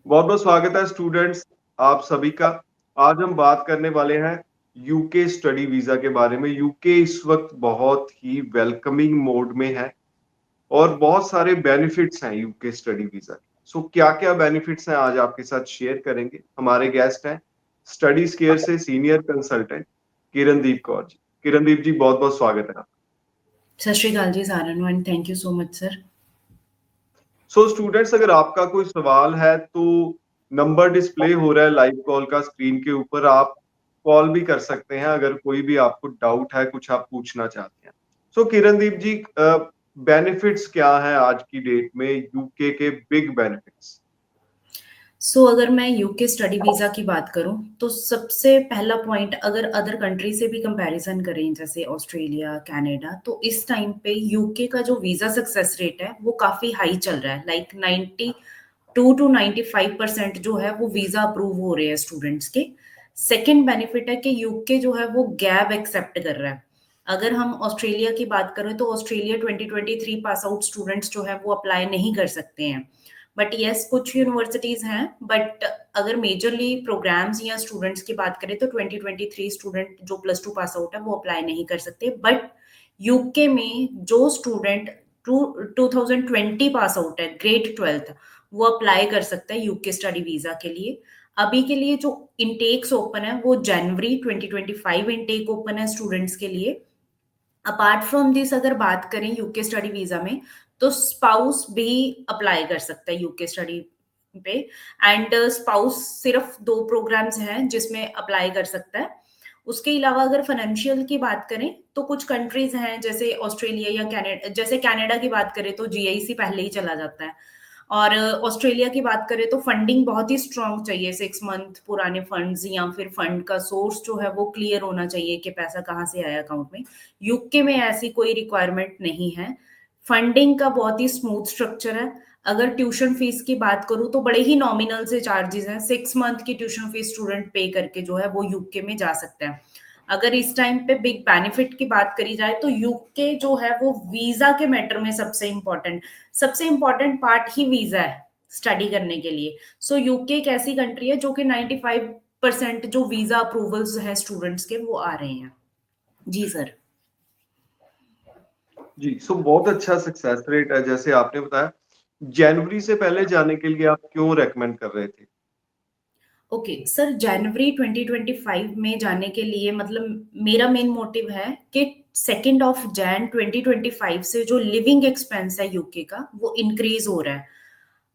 बहुत बहुत स्वागत है स्टूडेंट्स आप सभी का। आज हम बात करने वाले हैं यूके स्टडी वीजा के बारे में। यूके इस वक्त बहुत ही वेलकमिंग मोड में है और बहुत सारे बेनिफिट्स हैं यूके स्टडी वीजा के। सो क्या क्या बेनिफिट्स हैं आज आपके साथ शेयर करेंगे। हमारे गेस्ट हैं स्टडी स्केयर से सीनियर कंसल्टेंट किरणदीप कौर जी। किरणदीप जी बहुत बहुत स्वागत है। सत श्री अकाल जी साਰਿਆਂ ਨੂੰ and thank you so much sir. So students अगर आपका कोई सवाल है तो नंबर डिस्प्ले हो रहा है लाइव कॉल का स्क्रीन के ऊपर, आप कॉल भी कर सकते हैं अगर कोई भी आपको डाउट है, कुछ आप पूछना चाहते हैं। सो किरणदीप जी, बेनिफिट्स क्या है आज की डेट में, यूके के बिग बेनिफिट्स। अगर मैं यूके स्टडी वीज़ा की बात करूं तो सबसे पहला पॉइंट, अगर अदर कंट्री से भी कंपैरिजन करें जैसे ऑस्ट्रेलिया कनाडा, तो इस टाइम पे यूके का जो वीज़ा सक्सेस रेट है वो काफ़ी हाई चल रहा है। लाइक 92 to 95% जो है वो वीज़ा अप्रूव हो रहे हैं स्टूडेंट्स के। सेकेंड बेनिफिट है कि यूके जो है वो गैप एक्सेप्ट कर रहा है। अगर हम ऑस्ट्रेलिया की बात करें तो ऑस्ट्रेलिया 2023 पास आउट स्टूडेंट्स जो है वो अप्लाई नहीं कर सकते हैं। बट यस, कुछ यूनिवर्सिटीज हैं, बट अगर मेजरली प्रोग्राम्स या स्टूडेंट्स की बात करें तो 2023 स्टूडेंट जो प्लस टू पास आउट है वो अप्लाई नहीं कर सकते। बट यूके में जो स्टूडेंट 2020 पास आउट है ग्रेड 12th, वो अप्लाई कर सकता है यूके स्टडी वीजा के लिए। अभी के लिए जो इनटेक्स ओपन है वो जनवरी 2025 इनटेक ओपन है स्टूडेंट्स के लिए। अपार्ट फ्रॉम दिस अगर बात करें यूके स्टडी वीजा में, तो स्पाउस भी अप्लाई कर सकता है यूके स्टडी पे। एंड स्पाउस सिर्फ 2 प्रोग्राम्स हैं जिसमें अप्लाई कर सकता है। उसके अलावा अगर फाइनेंशियल की बात करें तो कुछ कंट्रीज हैं जैसे ऑस्ट्रेलिया या कनाडा, जैसे कनाडा की बात करें तो जीआईसी पहले ही चला जाता है। और ऑस्ट्रेलिया की बात करें तो फंडिंग बहुत ही स्ट्रांग चाहिए, 6 मंथ पुराने फंड्स या फिर फंड का सोर्स जो है वो क्लियर होना चाहिए कि पैसा कहाँ से आया अकाउंट में। यूके में ऐसी कोई रिक्वायरमेंट नहीं है। फंडिंग का बहुत ही स्मूथ स्ट्रक्चर है। अगर ट्यूशन फीस की बात करूं तो बड़े ही नॉमिनल से चार्जेस हैं। 6 मंथ की ट्यूशन फीस स्टूडेंट पे करके जो है वो यूके में जा सकता है। अगर इस टाइम पे बिग बेनिफिट की बात करी जाए तो यूके जो है वो वीजा के मैटर में सबसे इम्पोर्टेंट पार्ट ही वीजा है स्टडी करने के लिए। यूके एक ऐसी कंट्री है जो कि 95% जो वीजा अप्रूवल्स है स्टूडेंट्स के वो आ रहे हैं। जी सर। जी, सो बहुत अच्छा सक्सेस रेट है जैसे आपने बताया। जनवरी से पहले जाने के लिए आप क्यों रेकमेंड कर रहे थे। ओके सर, जनवरी 2025 में जाने के लिए मतलब मेरा मेन मोटिव है कि 2 Jan 2025 से जो लिविंग एक्सपेंस है यूके का वो इंक्रीज हो रहा है।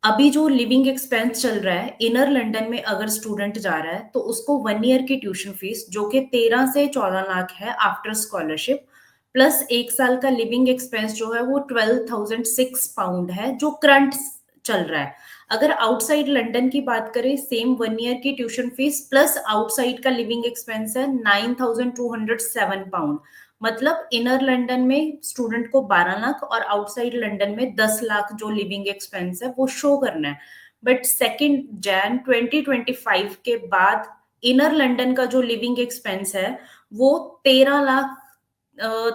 अभी जो लिविंग एक्सपेंस चल रहा है इनर लंदन में, अगर स्टूडेंट जा रहा है तो उसको 1 ईयर की ट्यूशन फीस जो कि 13 से 14 लाख है आफ्टर स्कॉलरशिप, प्लस 1 साल का लिविंग एक्सपेंस जो है वो 12,006 पाउंड है जो करंट चल रहा है। अगर आउटसाइड लंदन की बात करें, सेम 1 ईयर की ट्यूशन फीस प्लस आउटसाइड का लिविंग एक्सपेंस है 9,207 पाउंड। मतलब इनर लंदन में स्टूडेंट को 12 लाख और आउटसाइड लंदन में 10 लाख जो लिविंग एक्सपेंस है वो शो करना है। बट 2 Jan 2025 के बाद इनर लंदन का जो लिविंग एक्सपेंस है वो 13 लाख,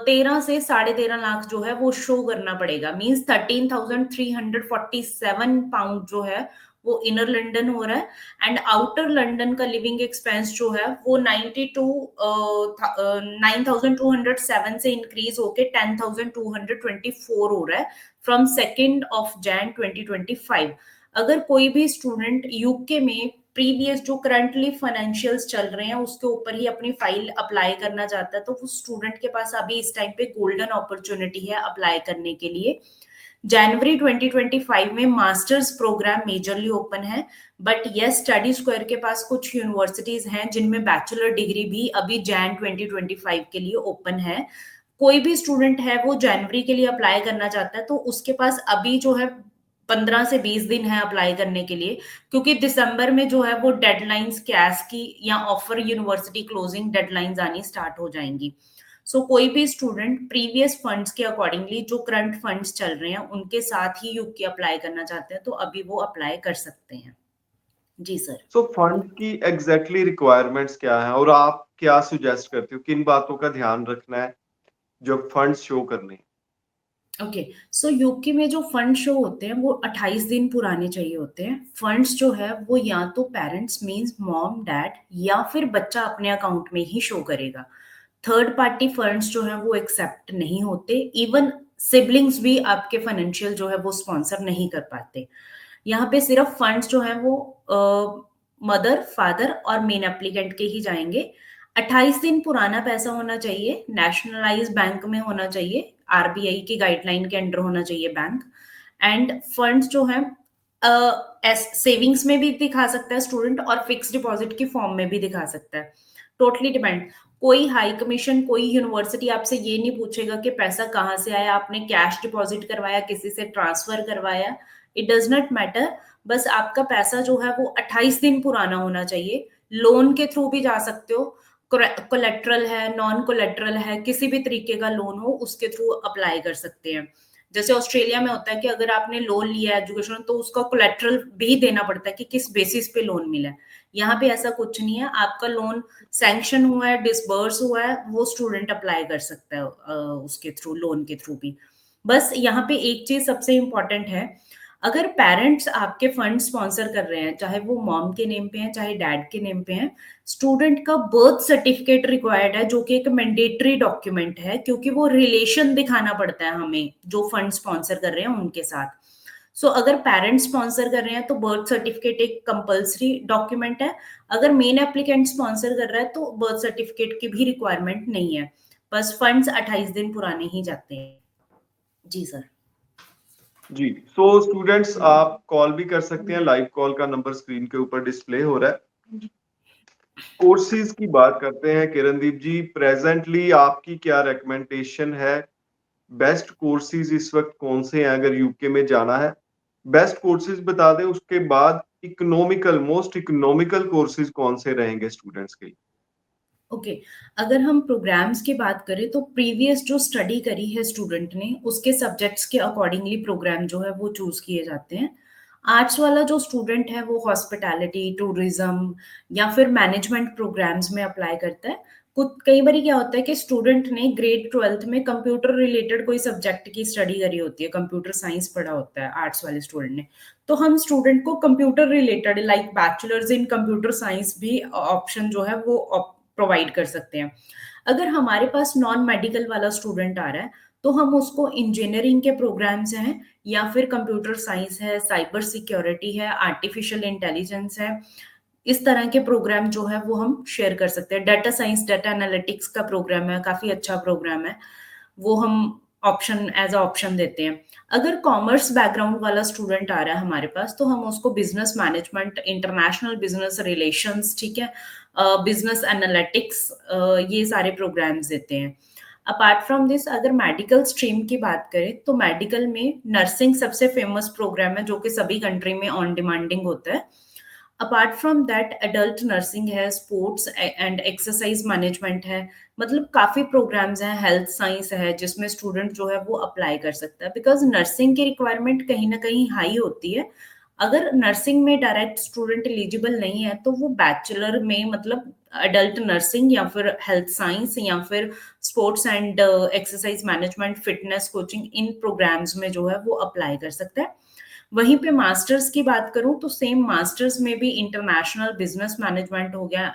13 से 13.5 लाख जो है वो शो करना पड़ेगा। मीन्स 13,347 पाउंड जो है वो इनर लंदन हो रहा है। एंड आउटर लंदन का लिविंग एक्सपेंस जो है वो 9,207 से इंक्रीज होके 10,224 हो रहा है फ्रॉम 2 Jan 2025। अगर कोई भी स्टूडेंट यूके में प्रीवियस जो करंटली फाइनेंशियल्स चल रहे हैं उसके ऊपर ही अपनी फाइल अप्लाई करना चाहता है तो वो स्टूडेंट के पास अभी इस टाइम पे गोल्डन अपॉर्चुनिटी है अप्लाई करने के लिए। जनवरी 2025 में मास्टर्स प्रोग्राम मेजरली ओपन है। बट यस, स्टडी स्क्वायर के पास कुछ यूनिवर्सिटीज हैं जिनमें बैचलर डिग्री भी अभी जैन 2025 के लिए ओपन है। कोई भी स्टूडेंट है वो जनवरी के लिए अप्लाई करना चाहता है तो उसके पास अभी जो है 15 से 20 दिन है अप्लाई करने के लिए, क्योंकि दिसंबर में जो है वो डेडलाइंस कैस की या ऑफर यूनिवर्सिटी क्लोजिंग डेडलाइंस आनी स्टार्ट हो जाएंगी। कोई भी स्टूडेंट प्रीवियस फंड्स के अकॉर्डिंगली जो करंट फंड्स चल रहे हैं उनके साथ ही यूके अप्लाई करना चाहते हैं तो अभी वो अप्लाई कर सकते हैं। जी सर। सो फंड की एग्जैक्टली रिक्वायरमेंट्स क्या है और आप क्या सुजेस्ट करते हो, किन बातों का ध्यान रखना है जब फंड्स शो करने हैं? ओके, सो यूके में जो फंड शो होते हैं वो 28 दिन पुराने चाहिए होते हैं। फंड्स जो है वो या तो पेरेंट्स मींस मॉम डैड या फिर बच्चा अपने अकाउंट में ही शो करेगा। थर्ड पार्टी फंड्स जो है वो एक्सेप्ट नहीं होते। इवन सिबलिंग्स भी आपके फाइनेंशियल जो है वो स्पॉन्सर नहीं कर पाते। यहाँ पे सिर्फ फंड्स जो है वो मदर फादर और मेन एप्लीकेंट के ही जाएंगे। 28 दिन पुराना पैसा होना चाहिए, नेशनलाइज बैंक में होना चाहिए, आरबीआई की गाइडलाइन के अंडर होना चाहिए बैंक। एंड फंड्स जो है सेविंग्स में भी दिखा सकता है स्टूडेंट और फिक्स डिपॉजिट की फॉर्म में भी दिखा सकता है। Totally depend. कोई हाई कमीशन कोई यूनिवर्सिटी आपसे ये नहीं पूछेगा कि पैसा कहाँ से आया, आपने कैश डिपॉजिट करवाया, किसी से ट्रांसफर करवाया, इट डज नॉट मैटर। बस आपका पैसा जो है वो 28 दिन पुराना होना चाहिए। लोन के थ्रू भी जा सकते हो, कोलेट्रल है, नॉन कोलेट्रल है, किसी भी तरीके का लोन हो उसके थ्रू अप्लाई कर सकते हैं। जैसे ऑस्ट्रेलिया में होता है कि अगर आपने लोन लिया है एजुकेशन तो उसका कोलेट्रल भी देना पड़ता है कि किस बेसिस पे लोन मिला है। यहाँ पे ऐसा कुछ नहीं है, आपका लोन सैंक्शन हुआ है, डिसबर्स हुआ है, वो स्टूडेंट अप्लाई कर सकता है उसके थ्रू, लोन के थ्रू भी। बस यहाँ पे एक चीज सबसे इंपॉर्टेंट है, अगर पेरेंट्स आपके फंड स्पॉन्सर कर रहे हैं, चाहे वो मॉम के नेम पे हैं चाहे डैड के नेम पे हैं, स्टूडेंट का बर्थ सर्टिफिकेट रिक्वायर्ड है जो कि एक मैंडेटरी डॉक्यूमेंट है, क्योंकि वो रिलेशन दिखाना पड़ता है हमें जो फंड स्पॉन्सर कर रहे हैं उनके साथ। सो अगर पेरेंट्स स्पॉन्सर कर रहे हैं तो बर्थ सर्टिफिकेट एक कंपलसरी डॉक्यूमेंट है। अगर मेन एप्लीकेंट स्पॉन्सर कर रहा है तो बर्थ सर्टिफिकेट की भी रिक्वायरमेंट नहीं है। बस फंड्स 28 दिन पुराने ही जाते हैं। जी सर। जी, सो स्टूडेंट्स आप कॉल भी कर सकते हैं, लाइव कॉल का नंबर स्क्रीन के ऊपर डिस्प्ले हो रहा है। कोर्सेज की बात करते हैं किरणदीप जी, प्रेजेंटली आपकी क्या रिकमेंडेशन है? बेस्ट कोर्सेज इस वक्त कौन से हैं अगर यूके में जाना है? बेस्ट कोर्सेज बता दें, उसके बाद इकोनॉमिकल मोस्ट इकोनॉमिकल कोर्सेज कौन से रहेंगे स्टूडेंट्स के लिए? ओके, अगर हम प्रोग्राम्स की बात करें तो प्रीवियस जो स्टडी करी है स्टूडेंट ने उसके सब्जेक्ट्स के अकॉर्डिंगली प्रोग्राम जो है वो चूज किए जाते हैं। आर्ट्स वाला जो स्टूडेंट है वो हॉस्पिटैलिटी, टूरिज्म या फिर मैनेजमेंट प्रोग्राम्स में अप्लाई करता है। कुछ कई बार क्या होता है कि स्टूडेंट ने ग्रेड 12th में कंप्यूटर रिलेटेड कोई सब्जेक्ट की स्टडी करी होती है, कंप्यूटर साइंस पढ़ा होता है आर्ट्स वाले स्टूडेंट ने, तो हम स्टूडेंट को computer related like bachelors in computer science भी ऑप्शन जो है वो प्रोवाइड कर सकते हैं। अगर हमारे पास नॉन मेडिकल वाला स्टूडेंट आ रहा है तो हम उसको इंजीनियरिंग के प्रोग्राम्स हैं या फिर कंप्यूटर साइंस है, साइबर सिक्योरिटी है, आर्टिफिशियल इंटेलिजेंस है, इस तरह के प्रोग्राम जो है वो हम शेयर कर सकते हैं। डाटा साइंस, डाटा एनालिटिक्स का प्रोग्राम है, काफी अच्छा प्रोग्राम है, वो हम ऑप्शन एज अ ऑप्शन देते हैं। अगर कॉमर्स बैकग्राउंड वाला स्टूडेंट आ रहा है हमारे पास तो हम उसको business management, international business relations, ठीक है, बिजनेस एनालिटिक्स, ये सारे प्रोग्राम्स देते हैं। अपार्ट फ्रॉम दिस अगर मेडिकल स्ट्रीम की बात करें तो मेडिकल में नर्सिंग सबसे फेमस प्रोग्राम है जो कि सभी कंट्री में ऑन डिमांडिंग होता है। Apart from that adult nursing है, स्पोर्ट्स एंड एक्सरसाइज मैनेजमेंट है, मतलब काफी प्रोग्राम्स हैं, हेल्थ साइंस है जिसमें स्टूडेंट जो है वो अप्लाई कर सकता है, बिकॉज नर्सिंग की रिक्वायरमेंट कहीं ना कहीं हाई होती है। अगर नर्सिंग में डायरेक्ट स्टूडेंट एलिजिबल नहीं है तो वो बैचलर में मतलब अडल्ट नर्सिंग या फिर हेल्थ साइंस या फिर sports and exercise management, fitness coaching, इन प्रोग्राम्स में जो है वो अप्लाई कर सकता है। वहीं पे मास्टर्स की बात करूं तो सेम मास्टर्स में भी इंटरनेशनल बिजनेस मैनेजमेंट हो गया,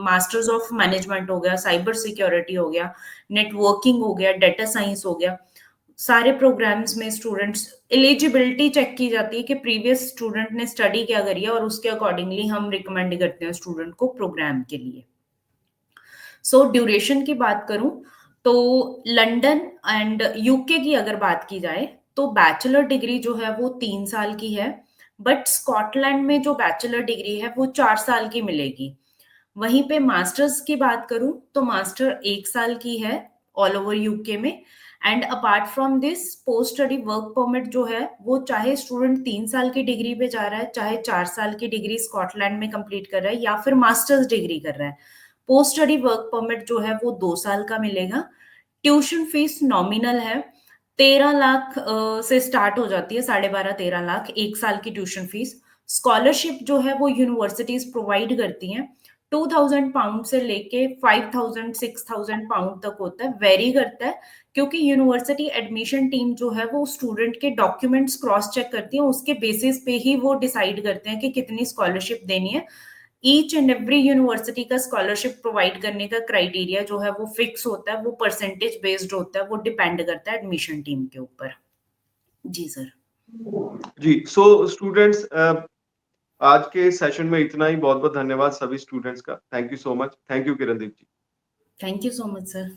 मास्टर्स ऑफ मैनेजमेंट हो गया, साइबर सिक्योरिटी हो गया, नेटवर्किंग हो गया, डेटा साइंस हो गया, सारे प्रोग्राम्स में स्टूडेंट्स एलिजिबिलिटी चेक की जाती है कि प्रीवियस स्टूडेंट ने स्टडी क्या करी है और उसके अकॉर्डिंगली हम रिकमेंड करते हैं स्टूडेंट को प्रोग्राम के लिए। सो ड्यूरेशन की बात करूं तो लंदन एंड यूके की अगर बात की जाए तो बैचलर डिग्री जो है वो 3 साल की है, बट स्कॉटलैंड में जो बैचलर डिग्री है वो 4 साल की मिलेगी। वहीं पे मास्टर्स की बात करूं तो मास्टर 1 साल की है ऑल ओवर यूके में। And apart from this post study work permit जो है वो चाहे स्टूडेंट 3 साल की डिग्री पे जा रहा है, चाहे 4 साल की डिग्री स्कॉटलैंड में कंप्लीट कर रहा है या फिर मास्टर्स डिग्री कर रहा है, पोस्ट स्टडी वर्क परमिट जो है वो 2 साल का मिलेगा। ट्यूशन फीस नॉमिनल है, 13 लाख से स्टार्ट हो जाती है, 12.5-13 लाख 1 साल की ट्यूशन फीस। स्कॉलरशिप जो है वो यूनिवर्सिटीज प्रोवाइड करती हैं, 2000 पाउंड से लेके 5000 6000 पाउंड तक होता है, वेरी करता है, क्योंकि यूनिवर्सिटी एडमिशन टीम जो है वो स्टूडेंट के डॉक्यूमेंट्स क्रॉस चेक करती है, उसके बेसिस पे ही वो डिसाइड करते हैं कि कितनी स्कॉलरशिप देनी है। ईच एंड एवरी यूनिवर्सिटी का स्कॉलरशिप प्रोवाइड करने का क्राइटेरिया जो है वो फिक्स होता है, वो परसेंटेज बेस्ड होता है, वो डिपेंड करता है एडमिशन टीम के ऊपर। जी सर। जी, सो स्टूडेंट्स, आज के सेशन में इतना ही। बहुत बहुत धन्यवाद सभी स्टूडेंट्स का। Thank you so much. Thank you Kirandeep ji. Thank you so much sir.